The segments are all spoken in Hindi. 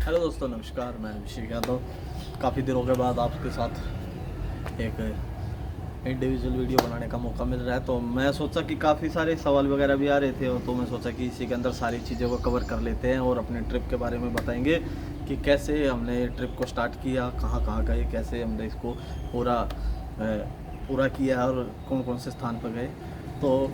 हेलो दोस्तों, नमस्कार। मैं अभिषेक यादव। काफ़ी दिनों के बाद आपके साथ एक इंडिविजुअल वीडियो बनाने का मौका मिल रहा है। तो मैं सोचा कि काफ़ी सारे सवाल वगैरह भी आ रहे थे, और तो मैं सोचा कि इसी के अंदर सारी चीज़ों को कवर कर लेते हैं और अपने ट्रिप के बारे में बताएंगे कि कैसे हमने ट्रिप को स्टार्ट किया, कहाँ कहाँ गए, कैसे हमने इसको पूरा किया और कौन कौन से स्थान पर गए। तो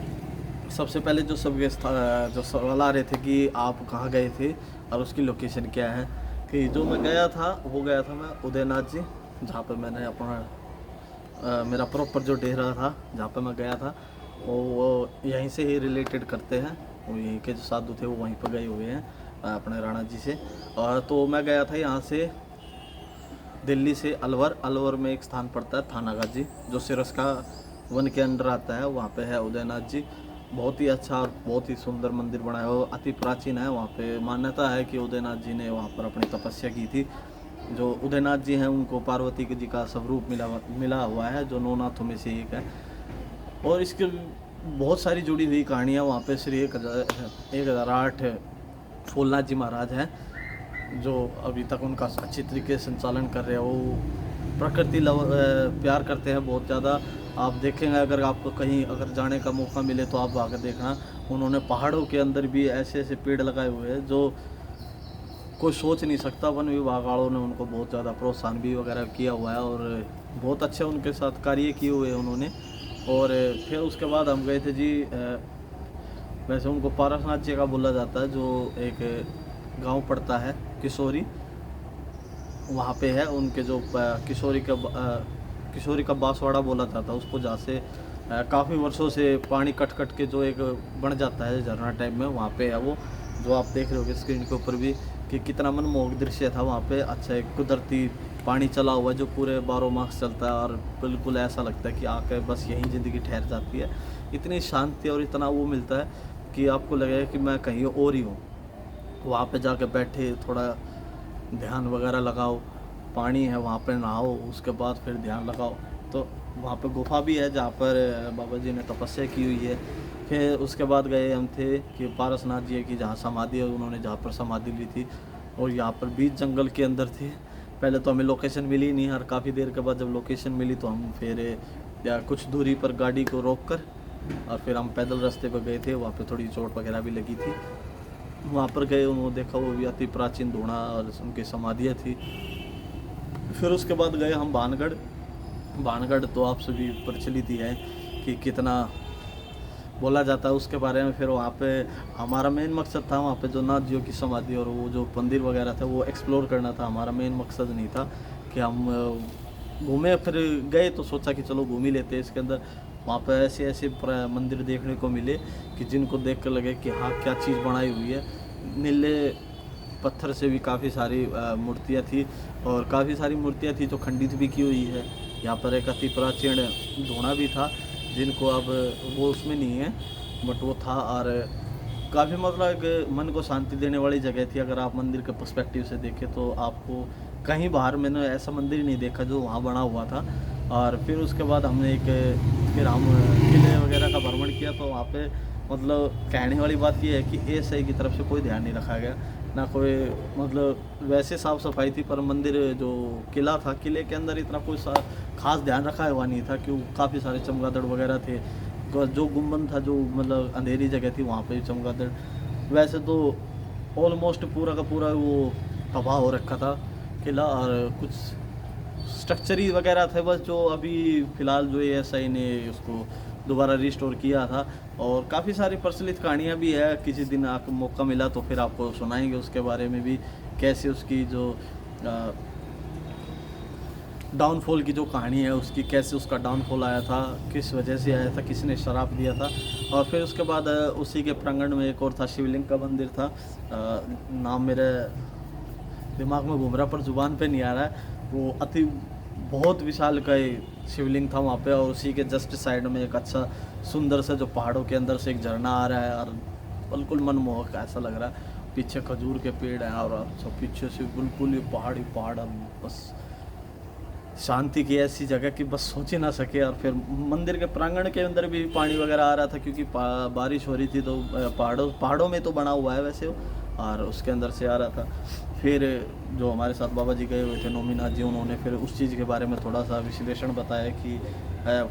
सबसे पहले जो जो सवाल आ रहे थे कि आप कहाँ गए थे और उसकी लोकेशन क्या है, कि जो मैं गया था वो गया था मैं उदयनाथ जी, जहाँ पर मैंने अपना मेरा प्रॉपर जो डेरा था जहाँ पर मैं गया था वो यहीं से ही रिलेटेड करते हैं। वो यहीं के जो साधु थे वो वहीं पर गए हुए हैं अपने राणा जी से। और तो मैं गया था यहाँ से दिल्ली से अलवर। अलवर में एक स्थान पड़ता है थानागाजी, जो सिरस्का वन के अंडर आता है। वहाँ पे है उदयनाथ जी। बहुत ही अच्छा और बहुत ही सुंदर मंदिर बनाया हुआ, अति प्राचीन है। वहाँ पे मान्यता है कि उदयनाथ जी ने वहाँ पर अपनी तपस्या की थी। जो उदयनाथ जी हैं उनको पार्वती जी का स्वरूप मिला हुआ है, जो नौ नाथों में से एक है। और इसके बहुत सारी जुड़ी हुई कहानियाँ वहाँ पे। श्री 1008 फूलनाथ जी महाराज हैं, जो अभी तक उनका अच्छी तरीके से संचालन कर रहे हैं। वो प्रकृति प्यार करते हैं बहुत ज़्यादा। आप देखेंगे, अगर आपको कहीं अगर जाने का मौका मिले तो आप आकर देखना, उन्होंने पहाड़ों के अंदर भी ऐसे ऐसे पेड़ लगाए हुए हैं जो कोई सोच नहीं सकता। वन विभाग वालों ने उनको बहुत ज़्यादा प्रोत्साहन भी वगैरह किया हुआ है, और बहुत अच्छे उनके साथ कार्य किए हुए हैं उन्होंने। और फिर उसके बाद हम गए थे जी, वैसे उनको पारसनाथ जी का बोला जाता है, जो एक गांव पड़ता है किशोरी, वहाँ पे है उनके जो किशोरी का बांसवाड़ा बोला जाता है उसको, जहाँ से काफ़ी वर्षों से पानी कट कट के जो एक बन जाता है झरना टाइप में, वहाँ पे है वो। जो आप देख रहे होगे स्क्रीन के ऊपर भी कि कितना मनमोहक दृश्य था वहाँ पे। अच्छा एक कुदरती पानी चला हुआ जो पूरे 12 मास चलता है, और बिल्कुल ऐसा लगता है कि आके बस यहीं ज़िंदगी ठहर जाती है। इतनी शांति और इतना वो मिलता है कि आपको लगेगा कि मैं कहीं और ही हूँ। वहाँ पे जाके बैठे, थोड़ा ध्यान वगैरह लगाओ, पानी है वहाँ पे नहाओ, उसके बाद फिर ध्यान लगाओ। तो वहाँ पे गुफा भी है जहाँ पर बाबा जी ने तपस्या की हुई है। फिर उसके बाद गए हम थे कि पारसनाथ जी की जहाँ समाधि है, उन्होंने जहाँ पर समाधि ली थी, और यहाँ पर बीच जंगल के अंदर थे। पहले तो हमें लोकेशन मिली नहीं, और काफ़ी देर के बाद जब लोकेशन मिली तो हम फिर या कुछ दूरी पर गाड़ी को रोक कर और फिर हम पैदल रास्ते पर गए थे। वहाँ पे थोड़ी चोट वगैरह भी लगी थी। वहाँ पर गए, उन्होंने देखा वो भी अति प्राचीन धूणा और उनकी समाधियाँ थी। फिर उसके बाद गए हम भानगढ़। भानगढ़ तो आप सभी प्रचलित ही है कि कितना बोला जाता है उसके बारे में। फिर वहाँ पे हमारा मेन मकसद था, वहाँ पे जो नाथ जियों की समाधि और वो जो मंदिर वगैरह था वो एक्सप्लोर करना था। हमारा मेन मकसद नहीं था कि हम घूमे। फिर गए तो सोचा कि चलो घूम ही लेते हैं इसके अंदर। वहाँ पे ऐसे ऐसे मंदिर देखने को मिले कि जिनको देख कर लगे कि हाँ क्या चीज़ बनाई हुई है। नीले पत्थर से भी काफ़ी सारी मूर्तियाँ थी, और काफ़ी सारी मूर्तियाँ थी जो खंडित भी की हुई है। यहाँ पर एक अति प्राचीन धोना भी था, जिनको अब वो उसमें नहीं है, बट वो था। और काफ़ी मतलब एक मन को शांति देने वाली जगह थी। अगर आप मंदिर के पर्सपेक्टिव से देखें तो आपको कहीं बाहर मैंने ऐसा मंदिर ही नहीं देखा जो वहाँ बना हुआ था। और फिर उसके बाद हमने फिर हम किले वगैरह का भ्रमण किया। तो वहाँ पे मतलब कहने वाली बात ये है कि एएसआई की तरफ से कोई ध्यान नहीं रखा गया, ना कोई मतलब वैसे साफ़ सफाई थी। पर मंदिर जो किला था, किले के अंदर इतना कोई खास ध्यान रखा हुआ नहीं था, क्यों काफ़ी सारे चमगादड़ वगैरह थे। जो गुम्बद था, जो मतलब अंधेरी जगह थी, वहाँ पे चमगादड़। वैसे तो ऑलमोस्ट पूरा का पूरा वो तबाह हो रखा था किला, और कुछ स्ट्रक्चर ही वगैरह थे बस, जो अभी फ़िलहाल जो एएसआई ने उसको दोबारा रिस्टोर किया था। और काफ़ी सारी प्रचलित कहानियाँ भी है, किसी दिन आपको मौका मिला तो फिर आपको सुनाएंगे उसके बारे में भी, कैसे उसकी जो डाउनफॉल की जो कहानी है उसकी, कैसे उसका डाउनफॉल आया था, किस वजह से आया था, किसने शराब दिया था। और फिर उसके बाद उसी के प्रांगण में एक और था, शिवलिंग का मंदिर था। नाम मेरे दिमाग में घूम रहा पर ज़ुबान पे नहीं आ रहा है। वो अति बहुत विशाल का शिवलिंग था वहाँ पे, और उसी के जस्ट साइड में एक अच्छा सुंदर सा जो पहाड़ों के अंदर से एक झरना आ रहा है, और बिल्कुल मनमोहक ऐसा लग रहा है। पीछे खजूर के पेड़ हैं, और सब पीछे से बिल्कुल ही पहाड़ी पहाड़, बस शांति की ऐसी जगह कि बस सोच ही ना सके। और फिर मंदिर के प्रांगण के अंदर भी पानी वगैरह आ रहा था, क्योंकि बारिश हो रही थी, तो पहाड़ों में तो बना हुआ है वैसे वो, और उसके अंदर से आ रहा था। फिर जो हमारे साथ बाबा जी गए हुए थे नोमीनाथ जी, उन्होंने फिर उस चीज़ के बारे में थोड़ा सा विश्लेषण बताया कि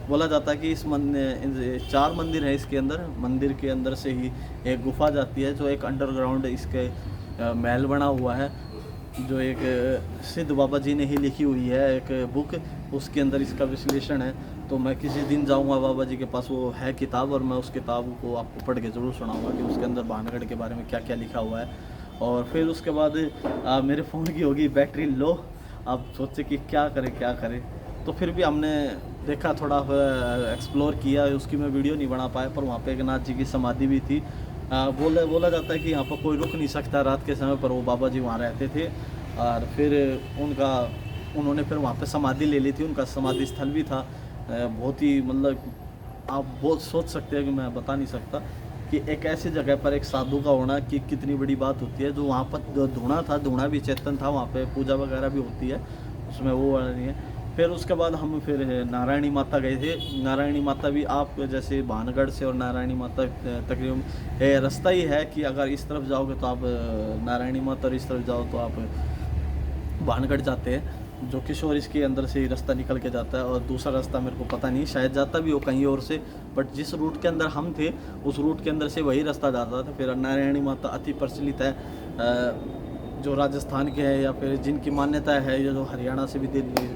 बोला जाता है कि इस 4 मंदिर है इसके अंदर। मंदिर के अंदर से ही एक गुफा जाती है जो एक अंडरग्राउंड इसके महल बना हुआ है, जो एक सिद्ध बाबा जी ने ही लिखी हुई है एक बुक, उसके अंदर इसका विश्लेषण है। तो मैं किसी दिन जाऊंगा बाबा जी के पास, वो है किताब, और मैं उस किताब को आपको पढ़ के ज़रूर सुनाऊंगा कि उसके अंदर भानगढ़ के बारे में क्या क्या लिखा हुआ है। और फिर उसके बाद मेरे फ़ोन की होगी बैटरी लो। अब सोचे कि क्या करें, तो फिर भी हमने देखा, थोड़ा एक्सप्लोर किया। उसकी मैं वीडियो नहीं बना पाया, पर वहाँ पे एक नाथ जी की समाधि भी थी। बोला जाता है कि यहाँ पर कोई रुक नहीं सकता रात के समय पर, वो बाबा जी वहाँ रहते थे। और फिर उन्होंने फिर वहाँ पे समाधि ले ली थी, उनका समाधि स्थल भी था। बहुत ही मतलब आप बहुत सोच सकते हैं कि मैं बता नहीं सकता कि एक ऐसी जगह पर एक साधु का होना कि कितनी बड़ी बात होती है। जो वहाँ पर धूणा था, धूणा भी चेतन था, वहाँ पे पूजा वगैरह भी होती है, उसमें वो वाला नहीं है। फिर उसके बाद हम फिर नारायणी माता गए थे। नारायणी माता भी आप जैसे भानगढ़ से और नारायणी माता तकरीबन रास्ता ही है कि अगर इस तरफ जाओगे तो आप नारायणी माता, और इस तरफ जाओ तो आप भानगढ़ जाते हैं, जो किशोर इसके अंदर से ही रास्ता निकल के जाता है। और दूसरा रास्ता मेरे को पता नहीं, शायद जाता भी हो कहीं और से, बट जिस रूट के अंदर हम थे उस रूट के अंदर से वही रास्ता जाता था। फिर नारायणी माता अति प्रचलित है, जो राजस्थान के हैं या फिर जिनकी मान्यता है, या जो हरियाणा से भी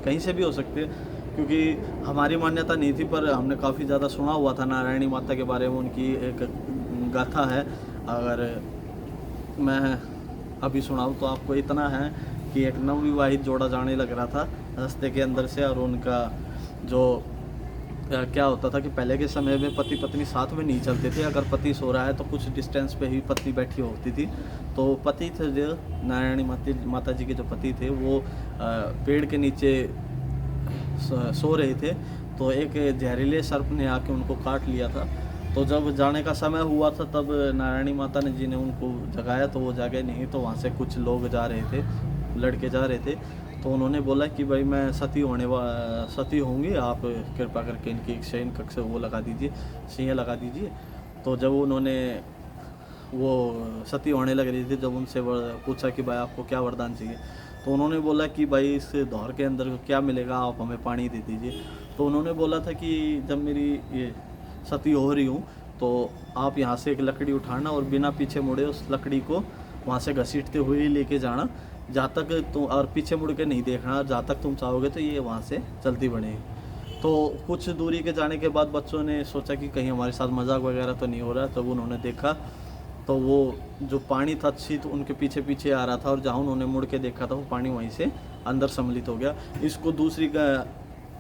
कहीं से भी हो सकते हैं, क्योंकि हमारी मान्यता नहीं थी, पर हमने काफ़ी ज़्यादा सुना हुआ था नारायणी माता के बारे में। उनकी एक गाथा है, अगर मैं अभी सुनाऊँ तो आपको इतना है कि एक नवविवाहित जोड़ा जाने लग रहा था रास्ते के अंदर से, और उनका जो क्या होता था कि पहले के समय में पति पत्नी साथ में नहीं चलते थे। अगर पति सो रहा है तो कुछ डिस्टेंस पे ही पत्नी बैठी होती थी। तो पति थे जो नारायणी माता जी के जो पति थे, वो पेड़ के नीचे सो रहे थे। तो एक जहरीले सर्प ने आके उनको काट लिया था। तो जब जाने का समय हुआ था तब नारायणी माता ने जी ने उनको जगाया, तो वो जागे नहीं। तो वहाँ से कुछ लोग जा रहे थे, लड़के जा रहे थे। तो उन्होंने बोला कि भाई मैं सती होंगी, आप कृपा करके इनकी एक शयन कक्ष वो लगा दीजिए, सिंह लगा दीजिए। तो जब उन्होंने वो सती होने लग रही थी, जब उनसे पूछा कि भाई आपको क्या वरदान चाहिए, तो उन्होंने बोला कि भाई इस दौर के अंदर क्या मिलेगा, आप हमें पानी दे दीजिए। तो उन्होंने बोला था कि जब मेरी ये सती हो रही हूँ तो आप यहाँ से एक लकड़ी उठाना और बिना पीछे मुड़े उस लकड़ी को वहाँ से घसीटते हुए ही लेके जाना, जहाँ तक तुम, और पीछे मुड़ के नहीं देखना, जहाँ तक तुम चाहोगे तो ये वहाँ से चलती बढ़ेगी। तो कुछ दूरी के जाने के बाद बच्चों ने सोचा कि कहीं हमारे साथ मजाक वगैरह तो नहीं हो रहा। तब उन्होंने देखा तो वो जो पानी था शीत उनके पीछे पीछे आ रहा था, और जहाँ उन्होंने मुड़ के देखा था वो पानी वहीं से अंदर सम्मिलित हो गया। इसको दूसरी का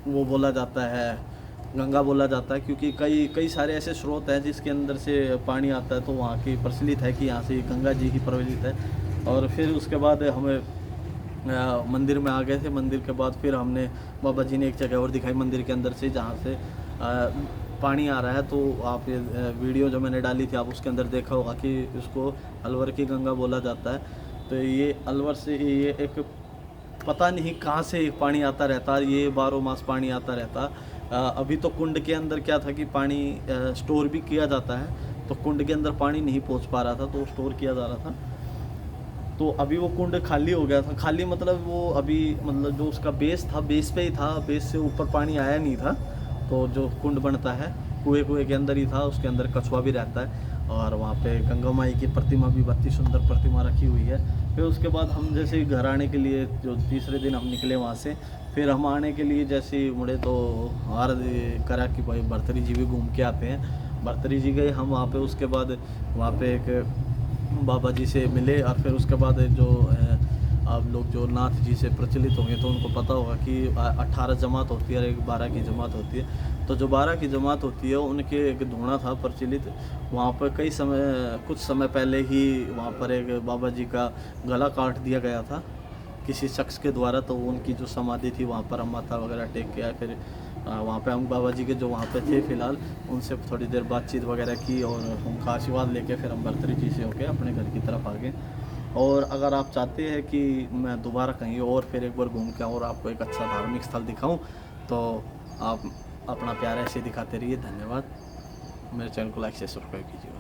वो बोला जाता है, गंगा बोला जाता है, क्योंकि कई सारे ऐसे स्रोत हैं जिसके अंदर से पानी आता है। तो वहाँ की प्रचलित है कि यहाँ से गंगा जी ही प्रचलित है। और फिर उसके बाद हमें मंदिर में आ गए थे। मंदिर के बाद फिर हमने बाबा जी ने एक जगह और दिखाई मंदिर के अंदर से, जहाँ से पानी आ रहा है। तो आप ये वीडियो जो मैंने डाली थी आप उसके अंदर देखा होगा कि उसको अलवर की गंगा बोला जाता है। तो ये अलवर से ये एक पता नहीं कहाँ से पानी आता रहता, ये 12 मास पानी आता रहता। अभी तो कुंड के अंदर क्या था कि पानी स्टोर भी किया जाता है, तो कुंड के अंदर पानी नहीं पहुँच पा रहा था, तो स्टोर किया जा रहा था। तो अभी वो कुंड खाली हो गया था। खाली मतलब वो अभी मतलब जो उसका बेस था, बेस पे ही था, बेस से ऊपर पानी आया नहीं था। तो जो कुंड बनता है कुएं के अंदर ही था, उसके अंदर कछुआ भी रहता है। और वहाँ पे गंगा माई की प्रतिमा भी बहुत ही सुंदर प्रतिमा रखी हुई है। फिर उसके बाद हम जैसे घर आने के लिए, जो तीसरे दिन हम निकले वहाँ से, फिर हम आने के लिए जैसे मुड़े तो हार करा कि भाई भरतरी जी भी घूम के आते हैं। भरतरी जी गए हम वहाँ पे। उसके बाद वहाँ पे एक बाबा जी से मिले, और फिर उसके बाद जो आप लोग जो नाथ जी से प्रचलित होंगे तो उनको पता होगा कि 18 जमात होती है और एक 12 की जमात होती है। तो जो 12 की जमात होती है उनके एक धूणा था प्रचलित। वहाँ पर कुछ समय पहले ही वहाँ पर एक बाबा जी का गला काट दिया गया था किसी शख्स के द्वारा। तो उनकी जो समाधि थी वहाँ पर हम माथा वगैरह टेक के आए। फिर वहाँ पे हम बाबा जी के जो वहाँ पे थे फ़िलहाल उनसे थोड़ी देर बातचीत वगैरह की, और उनका आशीर्वाद लेके फिर हम भरतरी जी से होके अपने घर की तरफ आ गए। और अगर आप चाहते हैं कि मैं दोबारा कहीं और फिर एक बार घूम के आऊँ और आपको एक अच्छा धार्मिक स्थल दिखाऊँ, तो आप अपना प्यार ऐसे दिखाते रहिए। धन्यवाद। मेरे चैनल को लाइक से सब्सक्राइब कीजिए।